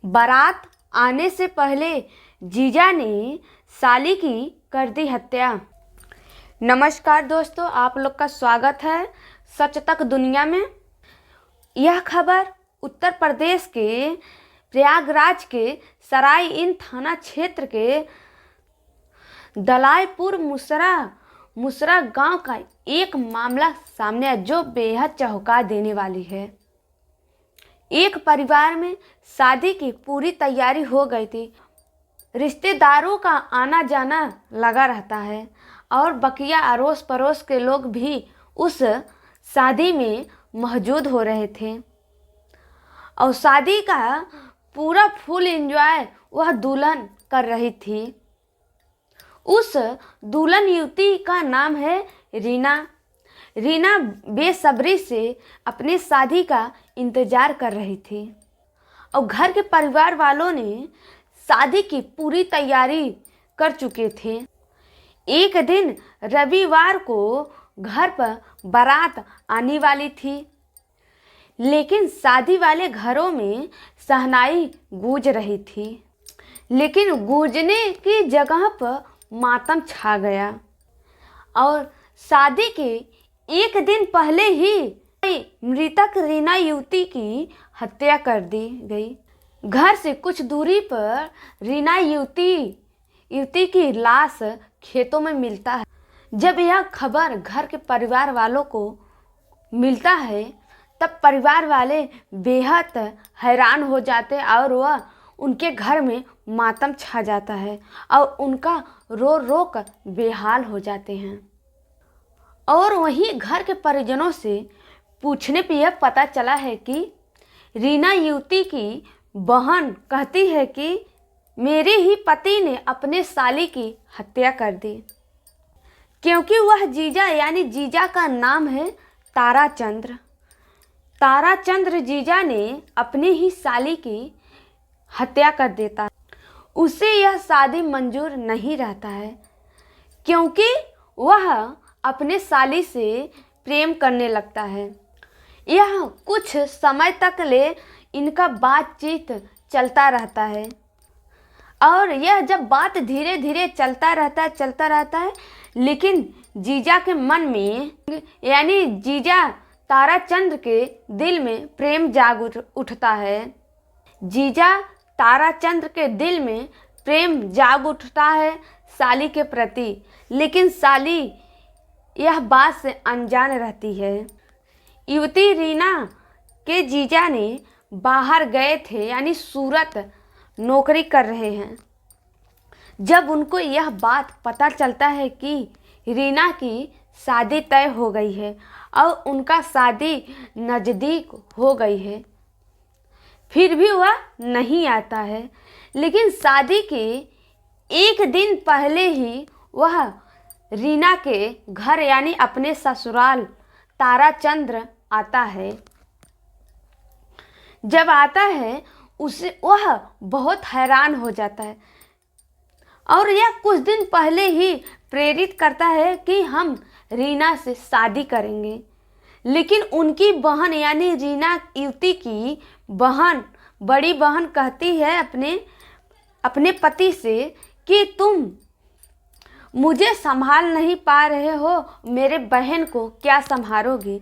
बारात आने से पहले जीजा ने साली की कर दी हत्या। नमस्कार दोस्तों, आप लोग का स्वागत है सच तक दुनिया में। यह खबर उत्तर प्रदेश के प्रयागराज के सराय इन थाना क्षेत्र के दलाईपुर मुसरा गांव का एक मामला सामने है जो बेहद चौंका देने वाली है। एक परिवार में शादी की पूरी तैयारी हो गई थी। रिश्तेदारों का आना जाना लगा रहता है और बकिया अड़ोस पड़ोस के लोग भी उस शादी में मौजूद हो रहे थे और शादी का पूरा फुल एंजॉय वह दुल्हन कर रही थी। उस दुल्हन युवती का नाम है रीना। रीना बेसब्री से अपनी शादी का इंतजार कर रही थी और घर के परिवार वालों ने शादी की पूरी तैयारी कर चुके थे। एक दिन रविवार को घर पर बारात आने वाली थी, लेकिन शादी वाले घरों में शहनाई गूंज रही थी, लेकिन गूंजने की जगह पर मातम छा गया और शादी के एक दिन पहले ही मृतक रीना युवती की हत्या कर दी गई। घर से कुछ दूरी पर रीना युवती की लाश खेतों में मिलता है। जब यह खबर घर के परिवार वालों को मिलता है तब परिवार वाले बेहद हैरान हो जाते और वह उनके घर में मातम छा जाता है और उनका रो रो कर बेहाल हो जाते हैं। और वहीं घर के परिजनों से पूछने पर यह पता चला है कि रीना युवती की बहन कहती है कि मेरे ही पति ने अपने साली की हत्या कर दी, क्योंकि वह जीजा यानी जीजा का नाम है ताराचंद्र जीजा ने अपनी ही साली की हत्या कर देता। उसे यह शादी मंजूर नहीं रहता है क्योंकि वह अपने साली से प्रेम करने लगता है। यह कुछ समय तक ले इनका बातचीत चलता रहता है और यह जब बात धीरे धीरे चलता रहता है, लेकिन जीजा के मन में यानी जीजा ताराचंद्र के दिल में प्रेम जाग उठता है। जीजा ताराचंद्र के दिल में प्रेम जाग उठता है साली के प्रति, लेकिन साली यह बात से अनजान रहती है। युवती रीना के जीजा ने बाहर गए थे यानी सूरत नौकरी कर रहे हैं। जब उनको यह बात पता चलता है कि रीना की शादी तय हो गई है और उनका शादी नज़दीक हो गई है, फिर भी वह नहीं आता है। लेकिन शादी के एक दिन पहले ही वह रीना के घर यानी अपने ससुराल ताराचंद्र आता है। जब आता है उसे वह बहुत हैरान हो जाता है और यह कुछ दिन पहले ही प्रेरित करता है कि हम रीना से शादी करेंगे। लेकिन उनकी बहन यानी रीना युवती की बड़ी बहन कहती है अपने पति से कि तुम मुझे संभाल नहीं पा रहे हो, मेरे बहन को क्या संभालोगी।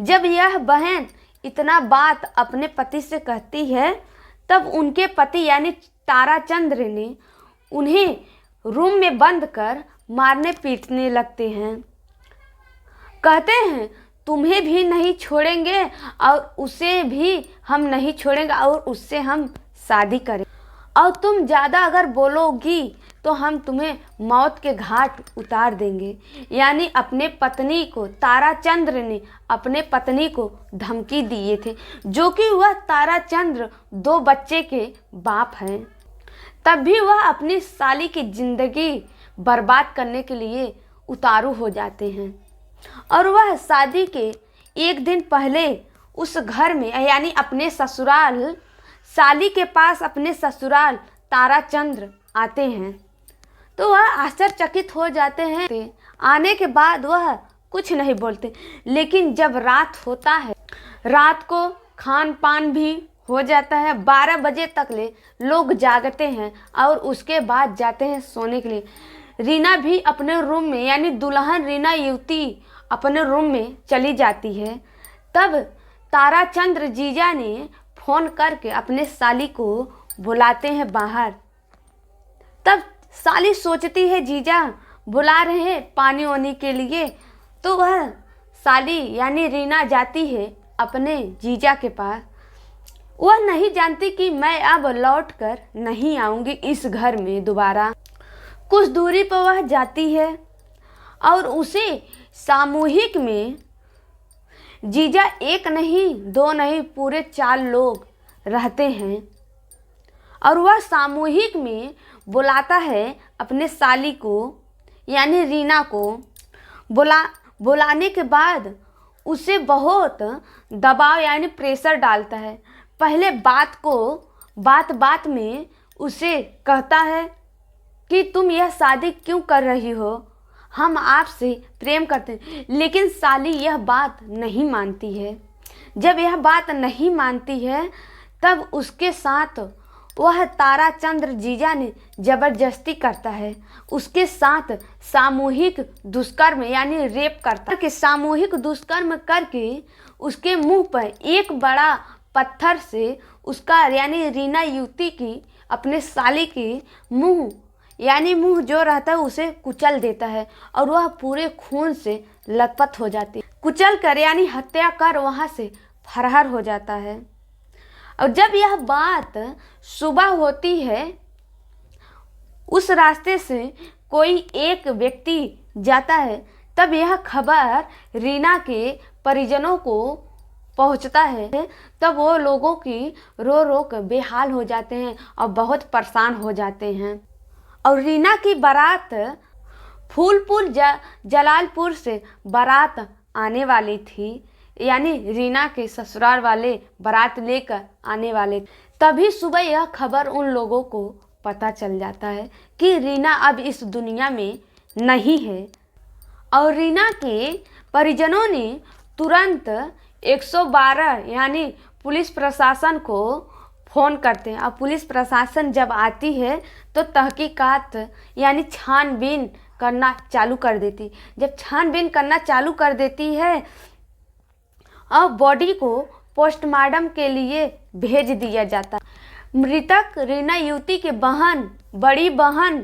जब यह बहन इतना बात अपने पति से कहती है तब उनके पति यानी ताराचंद्र ने उन्हें रूम में बंद कर मारने पीटने लगते हैं। कहते हैं तुम्हें भी नहीं छोड़ेंगे और उसे भी हम नहीं छोड़ेंगे और उससे हम शादी करें, और तुम ज़्यादा अगर बोलोगी तो हम तुम्हें मौत के घाट उतार देंगे। यानी अपने पत्नी को ताराचंद्र ने अपने पत्नी को धमकी दिए थे, जो कि वह ताराचंद्र 2 बच्चे के बाप हैं। तब भी वह अपनी साली की ज़िंदगी बर्बाद करने के लिए उतारू हो जाते हैं और वह शादी के एक दिन पहले उस घर में यानी अपने ससुराल साली के पास अपने ससुराल ताराचंद्र आते हैं। तो वह आश्चर्यचकित हो जाते हैं। आने के बाद वह कुछ नहीं बोलते, लेकिन जब रात होता है, रात को खान पान भी हो जाता है। 12 बजे तक ले लोग जागते हैं और उसके बाद जाते हैं सोने के लिए। रीना भी अपने रूम में, यानी दुल्हन रीना युवती अपने रूम में चली जाती है। तब ताराचंद्र जीजा ने फोन करके अपने साली को बुलाते हैं बाहर। तब साली सोचती है जीजा बुला रहे हैं पानी वानी के लिए, तो वह साली यानी रीना जाती है अपने जीजा के पास। वह नहीं जानती कि मैं अब लौट कर नहीं आऊँगी इस घर में दोबारा। कुछ दूरी पर वह जाती है और उसे सामूहिक में जीजा एक नहीं, दो नहीं, पूरे 4 लोग रहते हैं। और वह सामूहिक में बुलाता है अपने साली को, यानी रीना को। बुलाने के बाद उसे बहुत दबाव यानी प्रेशर डालता है। पहले बात में उसे कहता है कि तुम यह शादी क्यों कर रही हो, हम आपसे प्रेम करते हैं। लेकिन साली यह बात नहीं मानती है। जब यह बात नहीं मानती है तब उसके साथ वह ताराचंद्र जीजा ने ज़बरदस्ती करता है। उसके साथ सामूहिक दुष्कर्म यानी रेप करता है। सामूहिक दुष्कर्म करके उसके मुंह पर एक बड़ा पत्थर से उसका यानी रीना युवती की अपने साली की मुंह जो रहता है उसे कुचल देता है और वह पूरे खून से लथपथ हो जाती है। कुचल कर यानी हत्या कर वहाँ से फरार हो जाता है। और जब यह बात सुबह होती है, उस रास्ते से कोई एक व्यक्ति जाता है। तब यह खबर रीना के परिजनों को पहुंचता है। तब वो लोगों की रो रो कर बेहाल हो जाते हैं और बहुत परेशान हो जाते हैं। और रीना की बारात फूलपुर जलालपुर से बारात आने वाली थी, यानी रीना के ससुराल वाले बारात लेकर आने वाले। तभी सुबह यह खबर उन लोगों को पता चल जाता है कि रीना अब इस दुनिया में नहीं है। और रीना के परिजनों ने तुरंत 112 यानी पुलिस प्रशासन को फ़ोन करते हैं। और पुलिस प्रशासन जब आती है तो तहकीकात यानी छानबीन करना चालू कर देती। जब छानबीन करना चालू कर देती है और बॉडी को पोस्टमार्टम के लिए भेज दिया जाता। मृतक रीना युवती के बड़ी बहन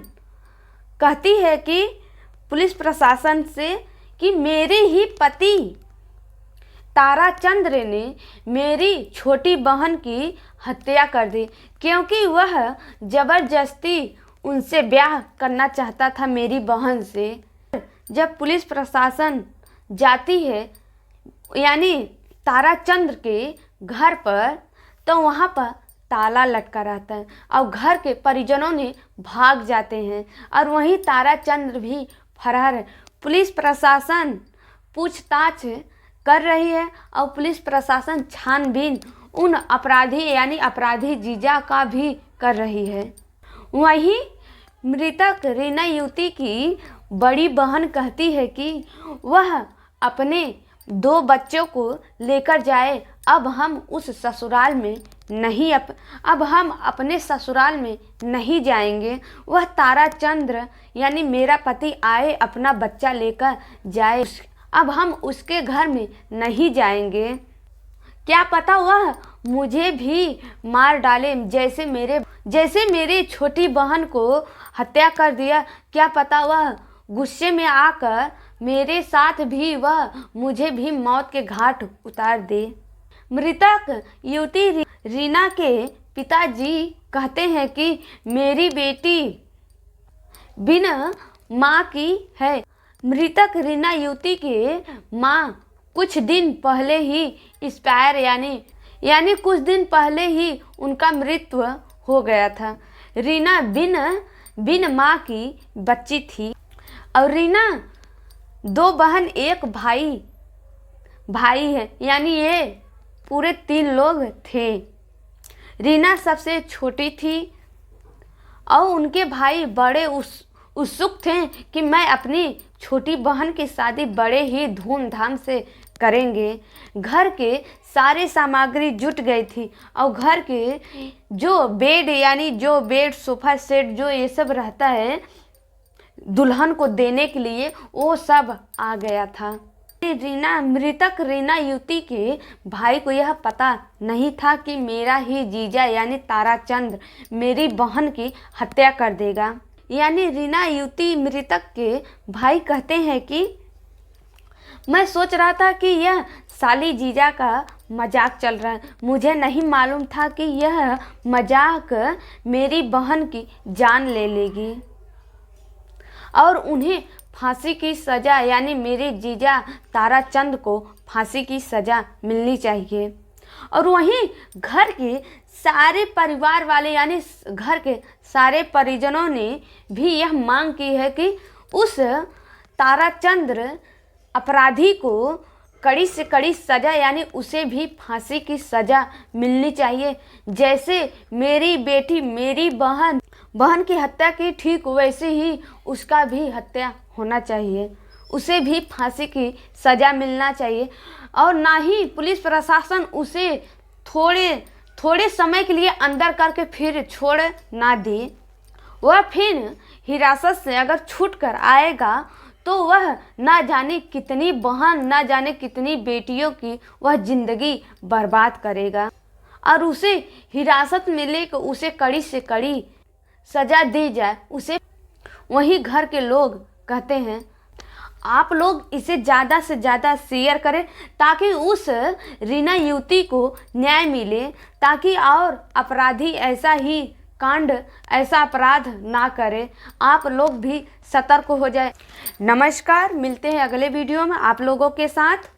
कहती है कि पुलिस प्रशासन से कि मेरे ही पति ताराचंद्र ने मेरी छोटी बहन की हत्या कर दी, क्योंकि वह ज़बरदस्ती उनसे ब्याह करना चाहता था मेरी बहन से। जब पुलिस प्रशासन जाती है यानी ताराचंद्र के घर पर, तो वहाँ पर ताला लटका रहता है और घर के परिजनों ने भाग जाते हैं और वहीं ताराचंद्र भी फरार है। पुलिस प्रशासन पूछताछ कर रही है और पुलिस प्रशासन छानबीन उन अपराधी यानी अपराधी जीजा का भी कर रही है। वहीं मृतक रीना युवती की बड़ी बहन कहती है कि वह अपने 2 बच्चों को लेकर जाए। अब हम उस ससुराल में नहीं अब हम अपने ससुराल में नहीं जाएंगे। वह ताराचंद्र यानी मेरा पति आए अपना बच्चा लेकर जाए, अब हम उसके घर में नहीं जाएंगे। क्या पता वह मुझे भी मार डाले, जैसे मेरे छोटी बहन को हत्या कर दिया। क्या पता वह गुस्से में आकर मेरे साथ भी वह मुझे भी मौत के घाट उतार दे। मृतक युवती रीना के पिताजी कहते हैं कि मेरी बेटी बिना माँ की है। मृतक रीना युवती के माँ कुछ दिन पहले ही एक्सपायर यानी कुछ दिन पहले ही उनका मृत्यु हो गया था। रीना बिन माँ की बच्ची थी और रीना 2 बहन 1 भाई है, यानी ये पूरे 3 लोग थे। रीना सबसे छोटी थी और उनके भाई बड़े उत्सुक थे कि मैं अपनी छोटी बहन की शादी बड़े ही धूमधाम से करेंगे। घर के सारे सामग्री जुट गई थी और घर के जो बेड यानी जो बेड सोफा सेट जो ये सब रहता है दुल्हन को देने के लिए वो सब आ गया था। मृतक रीना युवती के भाई को यह पता नहीं था कि मेरा ही जीजा यानी ताराचंद्र मेरी बहन की हत्या कर देगा। यानी रीना युवती मृतक के भाई कहते हैं कि मैं सोच रहा था कि यह साली जीजा का मजाक चल रहा है, मुझे नहीं मालूम था कि यह मजाक मेरी बहन की जान ले लेगी और उन्हें फांसी की सज़ा यानी मेरे जीजा ताराचंद को फांसी की सज़ा मिलनी चाहिए। और वहीं घर के सारे परिवार वाले यानी घर के सारे परिजनों ने भी यह मांग की है कि उस ताराचंद्र अपराधी को कड़ी से कड़ी सज़ा यानी उसे भी फांसी की सज़ा मिलनी चाहिए। जैसे मेरी बेटी मेरी बहन की हत्या की ठीक वैसे ही उसका भी हत्या होना चाहिए, उसे भी फांसी की सज़ा मिलना चाहिए। और ना ही पुलिस प्रशासन उसे थोड़े समय के लिए अंदर करके फिर छोड़ ना दे। वह फिर हिरासत से अगर छूट कर आएगा तो वह ना जाने कितनी बहन ना जाने कितनी बेटियों की वह जिंदगी बर्बाद करेगा और उसे हिरासत में लेकर उसे कड़ी से कड़ी सज़ा दी जाए उसे। वही घर के लोग कहते हैं आप लोग इसे ज़्यादा से ज़्यादा शेयर करें ताकि उस रीना युवती को न्याय मिले, ताकि और अपराधी ऐसा ही कांड ऐसा अपराध ना करे। आप लोग भी सतर्क हो जाए। नमस्कार, मिलते हैं अगले वीडियो में आप लोगों के साथ।